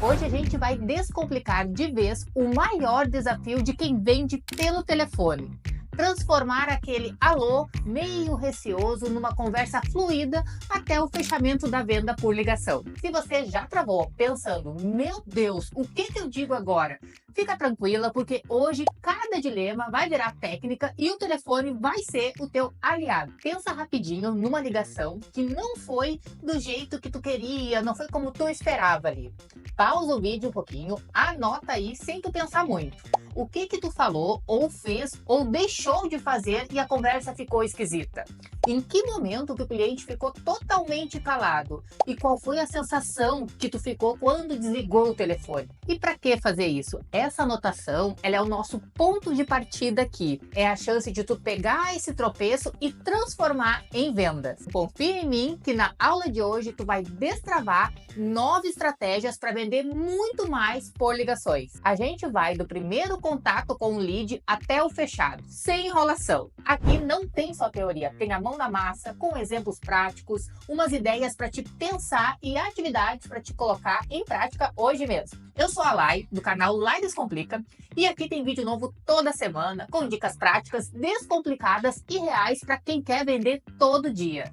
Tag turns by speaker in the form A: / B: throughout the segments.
A: Hoje a gente vai descomplicar de vez o maior desafio de quem vende pelo telefone. Transformar aquele alô meio receoso numa conversa fluida até o fechamento da venda por ligação. Se você já travou pensando, meu Deus, o que eu digo agora? Fica tranquila, porque hoje cada dilema vai virar técnica e o telefone vai ser o teu aliado. Pensa rapidinho numa ligação que não foi do jeito que tu queria, não foi como tu esperava ali. Pausa o vídeo um pouquinho, anota aí sem tu pensar muito. O que tu falou, ou fez, ou deixou de fazer e a conversa ficou esquisita? Em que momento que o cliente ficou totalmente calado? E qual foi a sensação que tu ficou quando desligou o telefone? E para que fazer isso? Essa anotação, ela é o nosso ponto de partida aqui. É a chance de tu pegar esse tropeço e transformar em vendas. Confia em mim que na aula de hoje tu vai destravar 9 estratégias para vender muito mais por ligações. A gente vai do primeiro contato com o lead até o fechado, sem enrolação. Aqui não tem só teoria, tem a mão na massa, com exemplos práticos, umas ideias para te pensar e atividades para te colocar em prática hoje mesmo. Eu sou a Lai, do canal Lai Descomplica, e aqui tem vídeo novo toda semana, com dicas práticas, descomplicadas e reais para quem quer vender todo dia.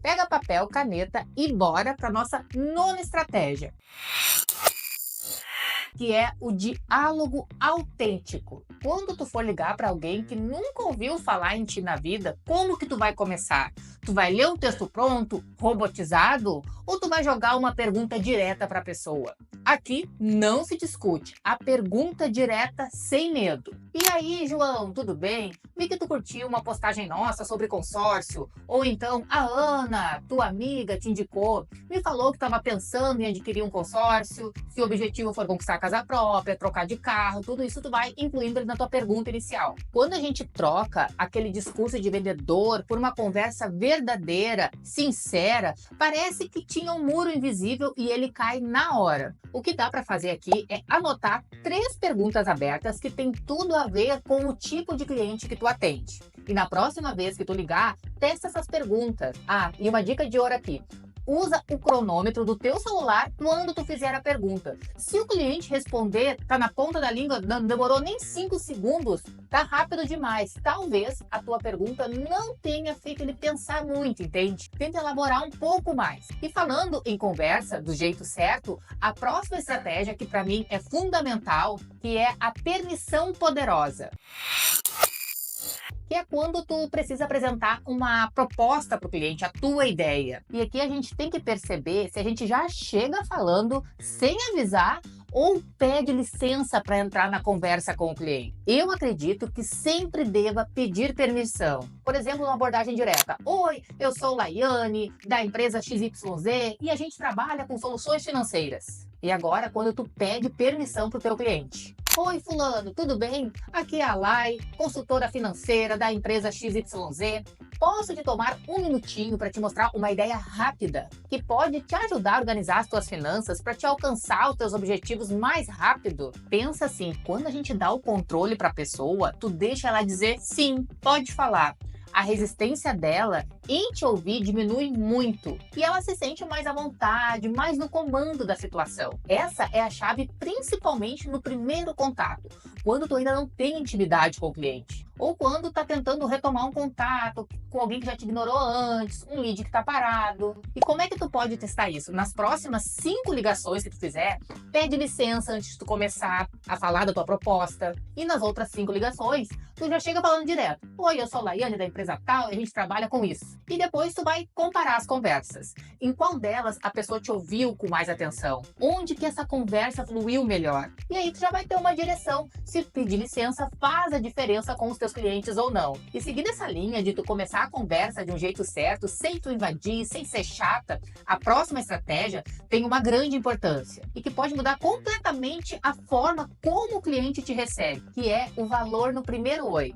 A: Pega papel, caneta e bora para nossa nona estratégia, que é o diálogo autêntico. Quando tu for ligar para alguém que nunca ouviu falar em ti na vida, como que tu vai começar? Tu vai ler um texto pronto, robotizado, ou tu vai jogar uma pergunta direta para a pessoa? Aqui não se discute, a pergunta direta sem medo. E aí, João, tudo bem? Vi que tu curtiu uma postagem nossa sobre consórcio, ou então a Ana, tua amiga, te indicou, me falou que estava pensando em adquirir um consórcio, se o objetivo for conquistar a casa própria, trocar de carro, tudo isso tu vai incluindo ali na tua pergunta inicial. Quando a gente troca aquele discurso de vendedor por uma conversa verdadeira, sincera, parece que tinha um muro invisível e ele cai na hora. O que dá para fazer aqui é anotar 3 perguntas abertas que tem tudo a ver com o tipo de cliente que tu atende. E na próxima vez que tu ligar, testa essas perguntas. Ah, e uma dica de ouro aqui. Usa o cronômetro do teu celular quando tu fizer a pergunta. Se o cliente responder, tá na ponta da língua, não demorou nem 5 segundos, tá rápido demais. Talvez a tua pergunta não tenha feito ele pensar muito, entende? Tenta elaborar um pouco mais. E falando em conversa, do jeito certo, a próxima estratégia, que para mim é fundamental, que é a permissão poderosa, que é quando tu precisa apresentar uma proposta para o cliente, a tua ideia. E aqui a gente tem que perceber se a gente já chega falando sem avisar ou pede licença para entrar na conversa com o cliente. Eu acredito que sempre deva pedir permissão. Por exemplo, uma abordagem direta. Oi, eu sou Laiane, da empresa XYZ, e a gente trabalha com soluções financeiras. E agora, quando tu pede permissão para o teu cliente. Oi, fulano, tudo bem? Aqui é a Lai, consultora financeira da empresa XYZ. Posso te tomar um minutinho para te mostrar uma ideia rápida que pode te ajudar a organizar as tuas finanças para te alcançar os teus objetivos mais rápido? Pensa assim, quando a gente dá o controle para a pessoa, tu deixa ela dizer sim, pode falar. A resistência dela em te ouvir diminui muito e ela se sente mais à vontade, mais no comando da situação. Essa é a chave, principalmente no primeiro contato, quando tu ainda não tem intimidade com o cliente. Ou quando tá tentando retomar um contato com alguém que já te ignorou antes, um lead que tá parado. E como é que tu pode testar isso? Nas próximas 5 ligações que tu fizer, pede licença antes de tu começar a falar da tua proposta. E nas outras 5 ligações, tu já chega falando direto. Oi, eu sou a Laiane da empresa tal e a gente trabalha com isso. E depois tu vai comparar as conversas. Em qual delas a pessoa te ouviu com mais atenção? Onde que essa conversa fluiu melhor? E aí tu já vai ter uma direção. Se pedir licença faz a diferença com os teus clientes ou não. E seguindo essa linha de tu começar a conversa de um jeito certo, sem tu invadir, sem ser chata, a próxima estratégia tem uma grande importância e que pode mudar completamente a forma como o cliente te recebe, que é o valor no primeiro oi.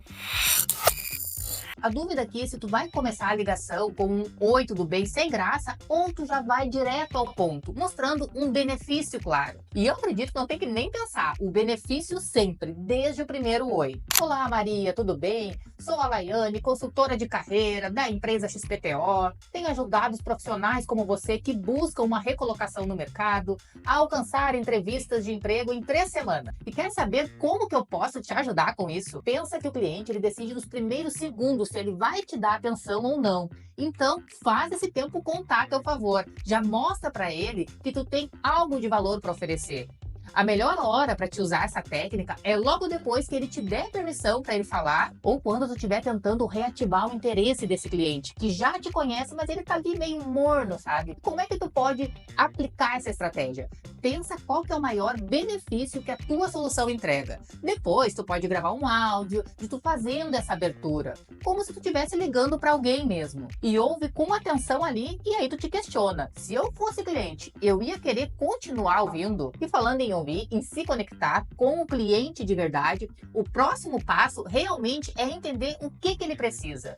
A: A dúvida aqui é se tu vai começar a ligação com um oi, tudo bem, sem graça, ou tu já vai direto ao ponto, mostrando um benefício claro. E eu acredito que não tem que nem pensar, o benefício sempre, desde o primeiro oi. Olá, Maria, tudo bem? Sou a Laiane, consultora de carreira da empresa XPTO. Tenho ajudado os profissionais como você que buscam uma recolocação no mercado a alcançar entrevistas de emprego em 3 semanas. E quer saber como que eu posso te ajudar com isso? Pensa que o cliente ele decide nos primeiros segundos se ele vai te dar atenção ou não. Então, faz esse tempo contar a teu favor. Já mostra para ele que tu tem algo de valor para oferecer. A melhor hora para te usar essa técnica é logo depois que ele te der permissão para ele falar ou quando tu estiver tentando reativar o interesse desse cliente, que já te conhece, mas ele tá ali meio morno, sabe? Como é que tu pode aplicar essa estratégia? Pensa qual que é o maior benefício que a tua solução entrega. Depois, tu pode gravar um áudio de tu fazendo essa abertura, como se tu estivesse ligando para alguém mesmo. E ouve com atenção ali e aí tu te questiona. Se eu fosse cliente, eu ia querer continuar ouvindo? E falando em ouvir, em se conectar com o cliente de verdade, o próximo passo realmente é entender o que ele precisa.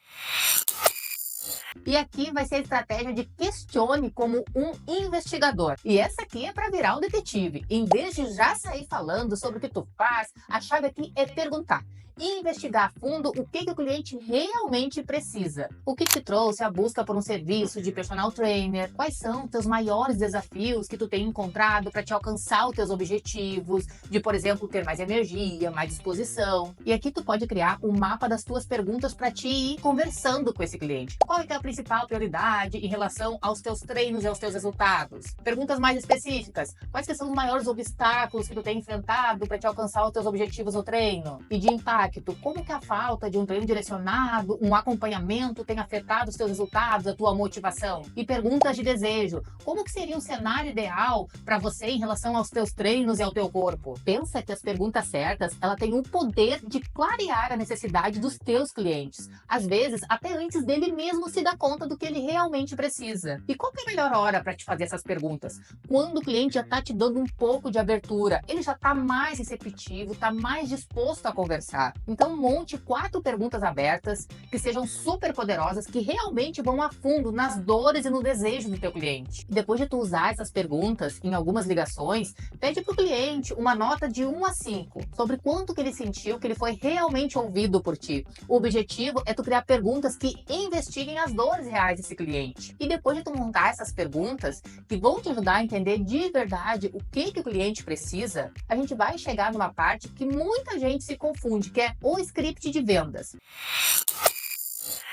A: E aqui vai ser a estratégia de questione como um investigador. E essa aqui é para virar um detetive. Em vez de já sair falando sobre o que tu faz, a chave aqui é perguntar. E investigar a fundo o que o cliente realmente precisa. O que te trouxe a busca por um serviço de personal trainer? Quais são os teus maiores desafios que tu tem encontrado para te alcançar os teus objetivos? De, por exemplo, ter mais energia, mais disposição. E aqui tu pode criar um mapa das tuas perguntas para te ir conversando com esse cliente. Qual é a principal prioridade em relação aos teus treinos e aos teus resultados? Perguntas mais específicas. Quais que são os maiores obstáculos que tu tem enfrentado para te alcançar os teus objetivos no treino? E de impacto, como que a falta de um treino direcionado, um acompanhamento tem afetado os teus resultados, a tua motivação? E perguntas de desejo, como que seria um cenário ideal para você em relação aos teus treinos e ao teu corpo? Pensa que as perguntas certas, ela tem o poder de clarear a necessidade dos teus clientes. Às vezes, até antes dele mesmo se dar conta do que ele realmente precisa. E qual que é a melhor hora para te fazer essas perguntas? Quando o cliente já está te dando um pouco de abertura, ele já está mais receptivo, está mais disposto a conversar. Então, monte 4 perguntas abertas que sejam super poderosas, que realmente vão a fundo nas dores e no desejo do teu cliente. E depois de tu usar essas perguntas em algumas ligações, pede para o cliente uma nota de 1 a 5 sobre quanto que ele sentiu que ele foi realmente ouvido por ti. O objetivo é tu criar perguntas que investiguem as dores reais desse cliente. E depois de tu montar essas perguntas, que vão te ajudar a entender de verdade o que o cliente precisa, a gente vai chegar numa parte que muita gente se confunde, que é o script de vendas.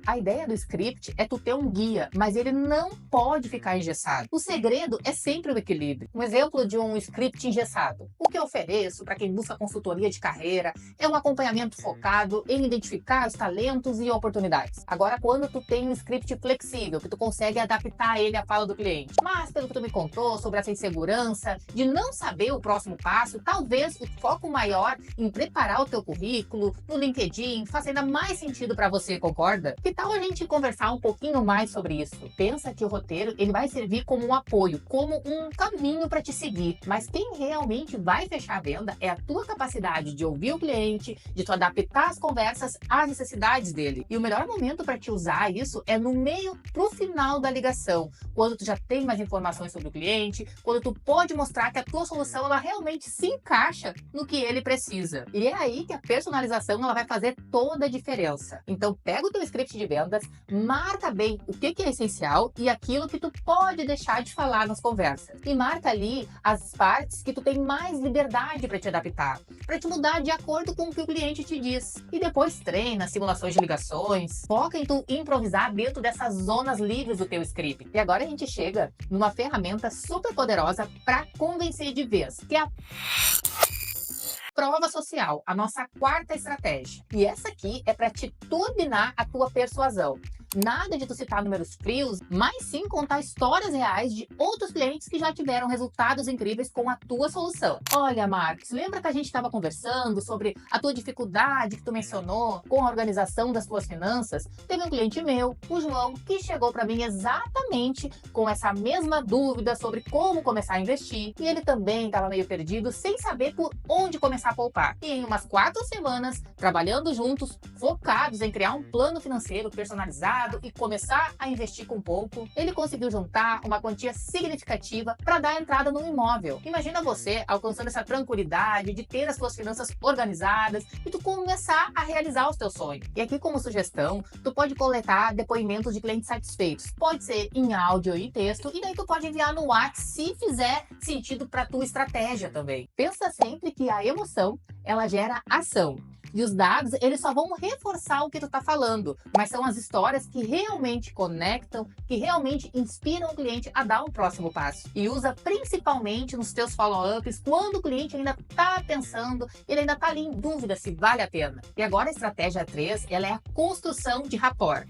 A: A ideia do script é tu ter um guia, mas ele não pode ficar engessado. O segredo é sempre o equilíbrio. Um exemplo de um script engessado. O que eu ofereço para quem busca consultoria de carreira é um acompanhamento focado em identificar os talentos e oportunidades. Agora, quando tu tem um script flexível, que tu consegue adaptar ele à fala do cliente. Mas, pelo que tu me contou sobre essa insegurança de não saber o próximo passo, talvez o foco maior em preparar o teu currículo no LinkedIn faça ainda mais sentido para você, concorda? Que tal a gente conversar um pouquinho mais sobre isso? Pensa que o roteiro ele vai servir como um apoio, como um caminho para te seguir. Mas quem realmente vai fechar a venda é a tua capacidade de ouvir o cliente, de tu adaptar as conversas às necessidades dele. E o melhor momento para te usar isso é no meio pro final da ligação, quando tu já tem mais informações sobre o cliente, quando tu pode mostrar que a tua solução ela realmente se encaixa no que ele precisa. E é aí que a personalização ela vai fazer toda a diferença. Então pega o teu script de vendas, marca bem o que é essencial e aquilo que tu pode deixar de falar nas conversas. E marca ali as partes que tu tem mais liberdade para te adaptar, para te mudar de acordo com o que o cliente te diz. E depois treina simulações de ligações, foca em tu improvisar dentro dessas zonas livres do teu script. E agora a gente chega numa ferramenta super poderosa para convencer de vez, que é a prova social, a nossa 4ª estratégia. E essa aqui é para te turbinar a tua persuasão. Nada de tu citar números frios, mas sim contar histórias reais de outros clientes que já tiveram resultados incríveis com a tua solução. Olha, Marcos, lembra que a gente estava conversando sobre a tua dificuldade que tu mencionou com a organização das tuas finanças? Teve um cliente meu, o João, que chegou para mim exatamente com essa mesma dúvida sobre como começar a investir. E ele também estava meio perdido, sem saber por onde começar a poupar. E em umas 4 semanas, trabalhando juntos, focados em criar um plano financeiro personalizado e começar a investir com pouco, ele conseguiu juntar uma quantia significativa para dar entrada no imóvel. Imagina você alcançando essa tranquilidade de ter as suas finanças organizadas e tu começar a realizar os teus sonhos. E aqui, como sugestão, tu pode coletar depoimentos de clientes satisfeitos. Pode ser em áudio e texto, e daí tu pode enviar no WhatsApp se fizer sentido para tua estratégia também. Pensa sempre que a emoção, ela gera ação. E os dados, eles só vão reforçar o que tu tá falando, mas são as histórias que realmente conectam, que realmente inspiram o cliente a dar um próximo passo. E usa principalmente nos teus follow-ups, quando o cliente ainda tá pensando, ele ainda tá ali em dúvida se vale a pena. E agora a estratégia 3, ela é a construção de rapport.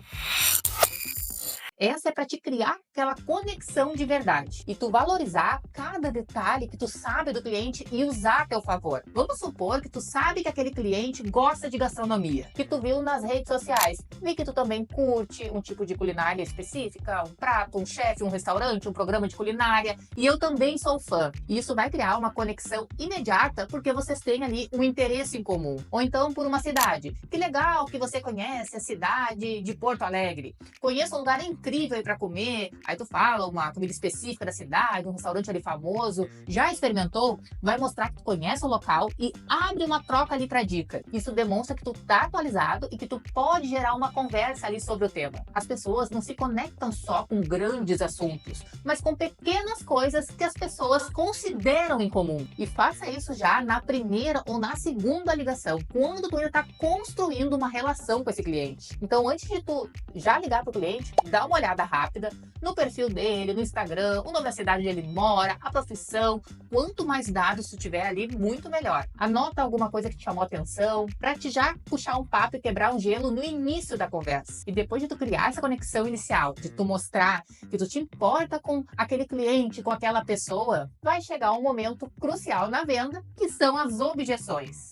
A: Essa é para te criar aquela conexão de verdade e tu valorizar cada detalhe que tu sabe do cliente e usar a teu favor. Vamos supor que tu sabe que aquele cliente gosta de gastronomia, que tu viu nas redes sociais, vi que tu também curte um tipo de culinária específica, um prato, um chefe, um restaurante, um programa de culinária, e eu também sou fã. E isso vai criar uma conexão imediata porque vocês têm ali um interesse em comum. Ou então por uma cidade. Que legal que você conhece a cidade de Porto Alegre. Conheço um lugar incrível aí para comer, aí tu fala uma comida específica da cidade, um restaurante ali famoso, já experimentou? Vai mostrar que tu conhece o local e abre uma troca ali para dica. Isso demonstra que tu tá atualizado e que tu pode gerar uma conversa ali sobre o tema. As pessoas não se conectam só com grandes assuntos, mas com pequenas coisas que as pessoas consideram em comum. E faça isso já na primeira ou na segunda ligação, quando tu ainda tá construindo uma relação com esse cliente. Então, antes de tu já ligar pro cliente, dá uma olhada rápida no perfil dele, no Instagram, o nome da cidade onde ele mora, a profissão. Quanto mais dados tu tiver ali, muito melhor. Anota alguma coisa que te chamou a atenção, para te já puxar um papo e quebrar um gelo no início da conversa. E depois de tu criar essa conexão inicial, de tu mostrar que tu te importa com aquele cliente, com aquela pessoa, vai chegar um momento crucial na venda, que são as objeções.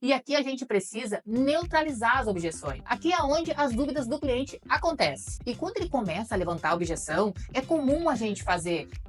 A: E aqui a gente precisa neutralizar as objeções. Aqui é onde as dúvidas do cliente acontecem. E quando ele começa a levantar a objeção, é comum a gente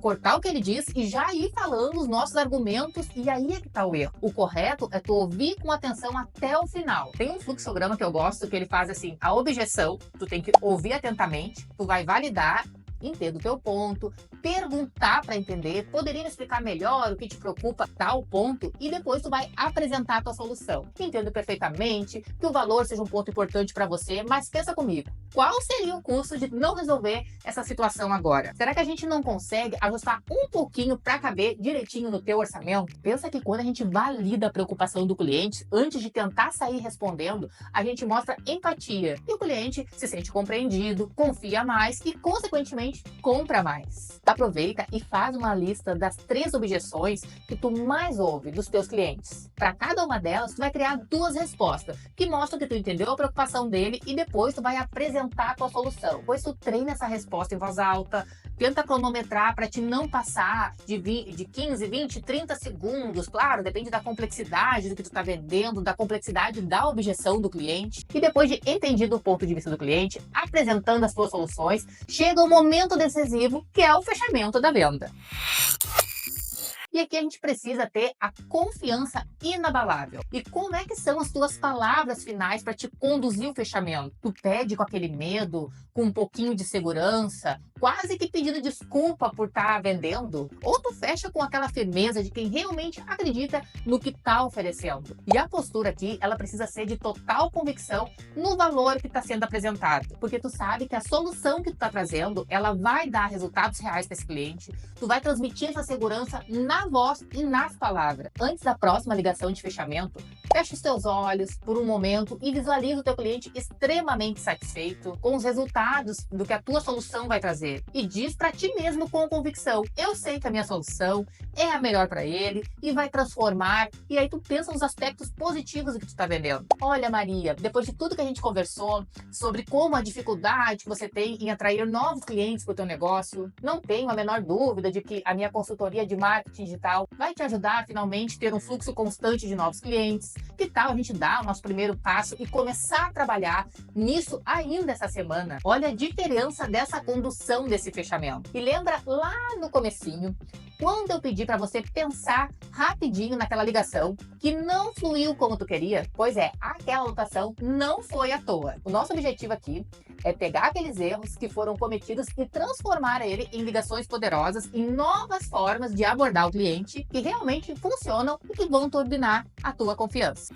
A: cortar o que ele diz e já ir falando os nossos argumentos, e aí é que tá o erro. O correto é tu ouvir com atenção até o final. Tem um fluxograma que eu gosto, que ele faz assim, a objeção, tu tem que ouvir atentamente, tu vai validar, entenda o teu ponto, perguntar para entender, poderia me explicar melhor o que te preocupa, tal ponto, e depois tu vai apresentar a tua solução. Entendo perfeitamente que o valor seja um ponto importante para você, mas pensa comigo, qual seria o custo de não resolver essa situação agora? Será que a gente não consegue ajustar um pouquinho para caber direitinho no teu orçamento? Pensa que quando a gente valida a preocupação do cliente, antes de tentar sair respondendo, a gente mostra empatia, e o cliente se sente compreendido, confia mais e, consequentemente, compra mais. Aproveita e faz uma lista das 3 objeções que tu mais ouve dos teus clientes. Para cada uma delas, tu vai criar 2 respostas que mostram que tu entendeu a preocupação dele e depois tu vai apresentar a tua solução. Depois tu treina essa resposta em voz alta, tenta cronometrar para te não passar de 15, 20, 30 segundos. Claro, depende da complexidade do que tu está vendendo, da complexidade da objeção do cliente. E depois de entendido o ponto de vista do cliente, apresentando as tuas soluções, chega o momento decisivo, que é o fechamento da venda. E aqui a gente precisa ter a confiança inabalável. E como é que são as tuas palavras finais para te conduzir ao fechamento? Tu pede com aquele medo, com um pouquinho de segurança, quase que pedindo desculpa por estar vendendo? Ou tu fecha com aquela firmeza de quem realmente acredita no que está oferecendo? E a postura aqui, ela precisa ser de total convicção no valor que está sendo apresentado. Porque tu sabe que a solução que tu está trazendo, ela vai dar resultados reais para esse cliente. Tu vai transmitir essa segurança na na voz e nas palavras. Antes da próxima ligação de fechamento, fecha os teus olhos por um momento e visualiza o teu cliente extremamente satisfeito com os resultados do que a tua solução vai trazer. E diz para ti mesmo com convicção: eu sei que a minha solução é a melhor para ele e vai transformar. E aí tu pensa nos aspectos positivos do que tu está vendendo. Olha, Maria, depois de tudo que a gente conversou sobre como a dificuldade que você tem em atrair novos clientes para o teu negócio, não tenho a menor dúvida de que a minha consultoria de marketing digital vai te ajudar a finalmente ter um fluxo constante de novos clientes. Que tal a gente dar o nosso primeiro passo e começar a trabalhar nisso ainda essa semana? Olha a diferença dessa condução desse fechamento. E lembra lá no comecinho, quando eu pedi para você pensar rapidinho naquela ligação que não fluiu como tu queria? Pois é, aquela anotação não foi à toa. O nosso objetivo aqui é pegar aqueles erros que foram cometidos e transformar ele em ligações poderosas, em novas formas de abordar o cliente que realmente funcionam e que vão turbinar a tua confiança.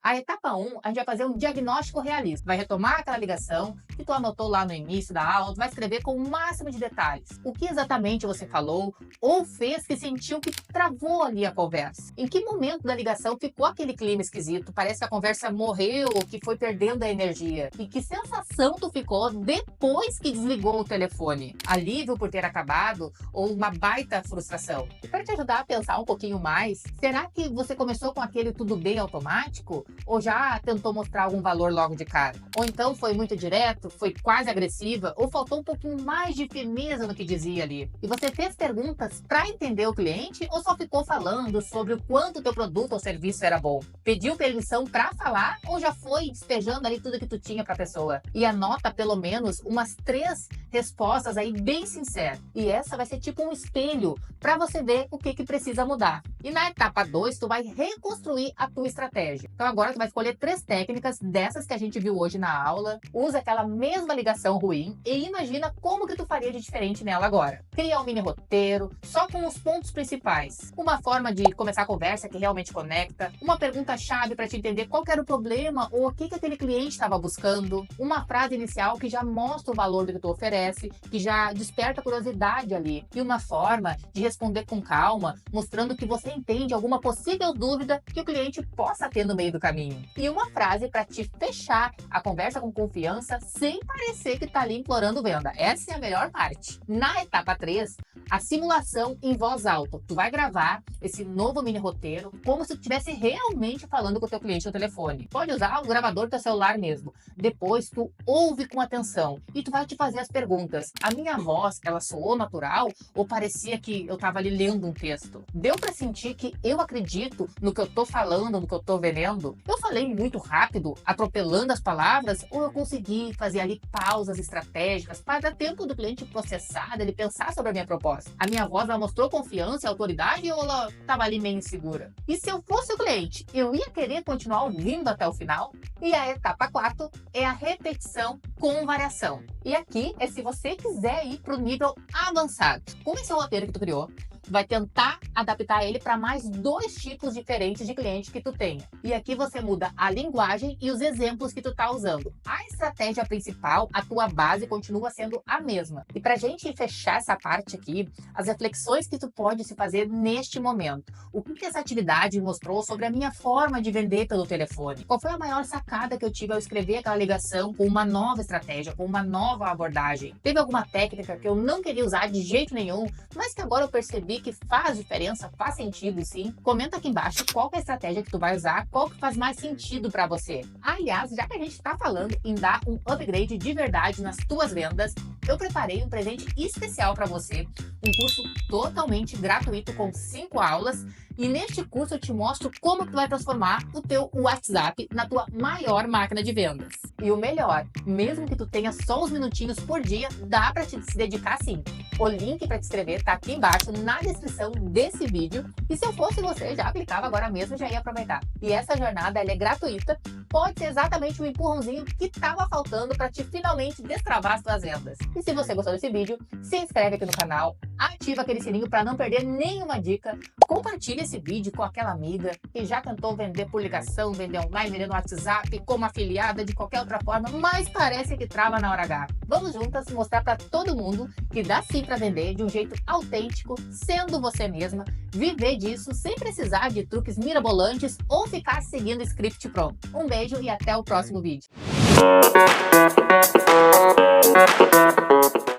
A: A etapa 1, a gente vai fazer um diagnóstico realista. Vai retomar aquela ligação que tu anotou lá no início da aula, tu vai escrever com o máximo de detalhes. O que exatamente você falou ou fez que sentiu que travou ali a conversa? Em que momento da ligação ficou aquele clima esquisito? Parece que a conversa morreu ou que foi perdendo a energia. E que sensação tu ficou depois que desligou o telefone? Alívio por ter acabado ou uma baita frustração? E para te ajudar a pensar um pouquinho mais, será que você começou com aquele tudo bem automático? Ou já tentou mostrar algum valor logo de cara? Ou então foi muito direto, foi quase agressiva, ou faltou um pouquinho mais de firmeza no que dizia ali? E você fez perguntas para entender o cliente ou só ficou falando sobre o quanto o teu produto ou serviço era bom? Pediu permissão para falar ou já foi despejando ali tudo que tu tinha para a pessoa? E anota pelo menos umas 3 respostas aí bem sinceras. E essa vai ser tipo um espelho para você ver o que precisa mudar. E na etapa 2, tu vai reconstruir a tua estratégia. Então agora tu vai escolher 3 técnicas dessas que a gente viu hoje na aula. Usa aquela mesma ligação ruim e imagina como que tu faria de diferente nela agora. Cria um mini roteiro, só com os pontos principais. Uma forma de começar a conversa que realmente conecta. Uma pergunta-chave para te entender qual que era o problema ou o que aquele cliente estava buscando. Uma frase inicial que já mostra o valor do que tu oferece, que já desperta curiosidade ali. E uma forma de responder com calma, mostrando que você entende alguma possível dúvida que o cliente possa ter no meio do caminho. E uma frase para te fechar a conversa com confiança sem parecer que tá ali implorando venda. Essa é a melhor parte. Na etapa 3, a simulação em voz alta. Tu vai gravar esse novo mini roteiro como se tu estivesse realmente falando com o teu cliente no telefone. Pode usar o gravador do teu celular mesmo. Depois tu ouve com atenção e tu vai te fazer as perguntas. A minha voz, ela soou natural ou parecia que eu tava ali lendo um texto? Deu para sentir que eu acredito no que eu tô falando, no que eu tô vendendo? Eu falei muito rápido, atropelando as palavras, ou eu consegui fazer ali pausas estratégicas para dar tempo do cliente processar, dele pensar sobre a minha proposta? A minha voz, ela mostrou confiança e autoridade ou ela estava ali meio insegura? E se eu fosse o cliente, eu ia querer continuar ouvindo até o final? E a etapa 4 é a repetição com variação. E aqui é se você quiser ir para o nível avançado. Com esse roteiro que tu criou, tu vai tentar adaptar ele para mais 2 tipos diferentes de cliente que tu tenha. E aqui você muda a linguagem e os exemplos que tu tá usando. A estratégia principal, a tua base, continua sendo a mesma. E pra gente fechar essa parte aqui, as reflexões que tu pode se fazer neste momento. O que essa atividade mostrou sobre a minha forma de vender pelo telefone? Qual foi a maior sacada que eu tive ao escrever aquela ligação com uma nova estratégia, com uma nova abordagem? Teve alguma técnica que eu não queria usar de jeito nenhum, mas que agora eu percebi que faz diferença, faz sentido sim? Comenta aqui embaixo qual que é a estratégia que tu vai usar, qual que faz mais sentido para você. Aliás, já que a gente está falando em dar um upgrade de verdade nas tuas vendas, eu preparei um presente especial para você, um curso totalmente gratuito com 5 aulas. E neste curso eu te mostro como tu vai transformar o teu WhatsApp na tua maior máquina de vendas. E o melhor, mesmo que tu tenha só uns minutinhos por dia, dá para te se dedicar sim. O link para te inscrever tá aqui embaixo na descrição desse vídeo. E se eu fosse você, já aplicava agora mesmo, já ia aproveitar. E essa jornada ela é gratuita pode ser exatamente o empurrãozinho que estava faltando para te finalmente destravar as tuas vendas. E se você gostou desse vídeo, se inscreve aqui no canal, ativa aquele sininho para não perder nenhuma dica, compartilha esse vídeo com aquela amiga que já tentou vender por ligação, vender online, vender no WhatsApp, como afiliada, de qualquer outra forma, mas parece que trava na hora H. Vamos juntas mostrar para todo mundo que dá sim para vender de um jeito autêntico, sendo você mesma, viver disso sem precisar de truques mirabolantes ou ficar seguindo o script pronto. Um beijo e até o próximo vídeo.